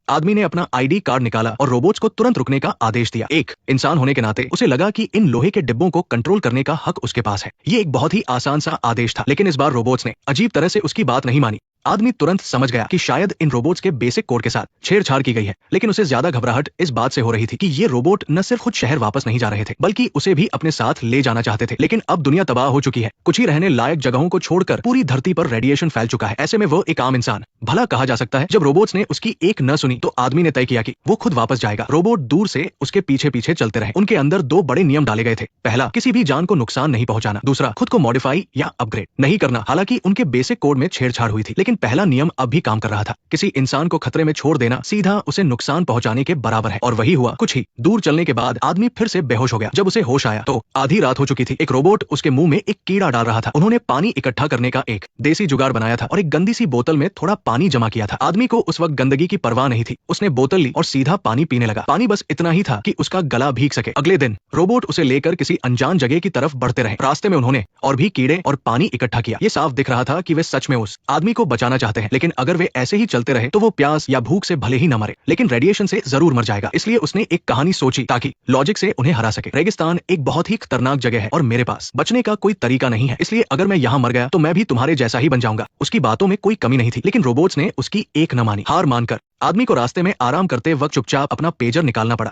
आदमी ने अपना आईडी कार्ड निकाला और रोबोट्स को तुरंत रुकने का आदेश दिया। एक इंसान होने के नाते उसे लगा कि इन लोहे के डिब्बों को कंट्रोल करने का हक उसके पास है। ये एक बहुत ही आसान सा आदेश था, लेकिन इस बार रोबोट्स ने अजीब तरह से उसकी बात नहीं मानी। आदमी तुरंत समझ गया कि शायद इन रोबोट्स के बेसिक कोड के साथ छेड़छाड़ की गई है, लेकिन उसे ज्यादा घबराहट इस बात से हो रही थी कि ये रोबोट न सिर्फ खुद शहर वापस नहीं जा रहे थे, बल्कि उसे भी अपने साथ ले जाना चाहते थे। लेकिन अब दुनिया तबाह हो चुकी है, कुछ ही रहने लायक जगहों को छोड़कर पूरी धरती पर रेडिएशन फैल चुका है। ऐसे में वो एक आम इंसान भला कहा जा सकता है। जब रोबोट्स ने उसकी एक न सुनी तो आदमी ने तय किया कि वो खुद वापस जाएगा। रोबोट दूर से उसके पीछे पीछे चलते रहे। उनके अंदर दो बड़े नियम डाले गए थे। पहला, किसी भी जान को नुकसान नहीं पहुंचाना। दूसरा, खुद को मॉडिफाई या अपग्रेड नहीं करना। हालांकि उनके बेसिक कोड में छेड़छाड़ हुई थी, लेकिन पहला नियम अब भी काम कर रहा था। किसी इंसान को खतरे में छोड़ देना सीधा उसे नुकसान पहुंचाने के बराबर है। और वही हुआ। कुछ ही दूर चलने के बाद आदमी फिर से बेहोश हो गया। जब उसे होश आया तो आधी रात हो चुकी थी। एक रोबोट उसके मुंह में एक कीड़ा डाल रहा था। उन्होंने पानी इकट्ठा करने का एक देसी जुगाड़ बनाया था और एक गंदी सी बोतल में थोड़ा पानी जमा किया था। आदमी को उस वक्त गंदगी की परवाह नहीं थी। उसने बोतल ली और सीधा पानी पीने लगा। पानी बस इतना ही था कि उसका गला भीग सके। अगले दिन रोबोट उसे लेकर किसी अनजान जगह की तरफ बढ़ते रहे। रास्ते में उन्होंने और भी कीड़े और पानी इकट्ठा किया। ये साफ दिख रहा था कि वे सच में उस आदमी को बचाना चाहते हैं, लेकिन अगर वे ऐसे ही चलते रहे तो वो प्यास या भूख से भले ही न मरे, लेकिन रेडिएशन से जरूर मर जाएगा। इसलिए उसने एक कहानी सोची ताकि लॉजिक से उन्हें हरा सके। रेगिस्तान एक बहुत ही खतरनाक जगह है और मेरे पास बचने का कोई तरीका नहीं है, इसलिए अगर मैं यहाँ मर गया तो मैं भी तुम्हारे जैसा ही बन जाऊंगा। उसकी बातों में कोई कमी नहीं थी, लेकिन रोबोट्स ने उसकी एक न मानी। हार मानकर आदमी को रास्ते में आराम करते वक्त चुपचाप अपना पेजर निकालना पड़ा।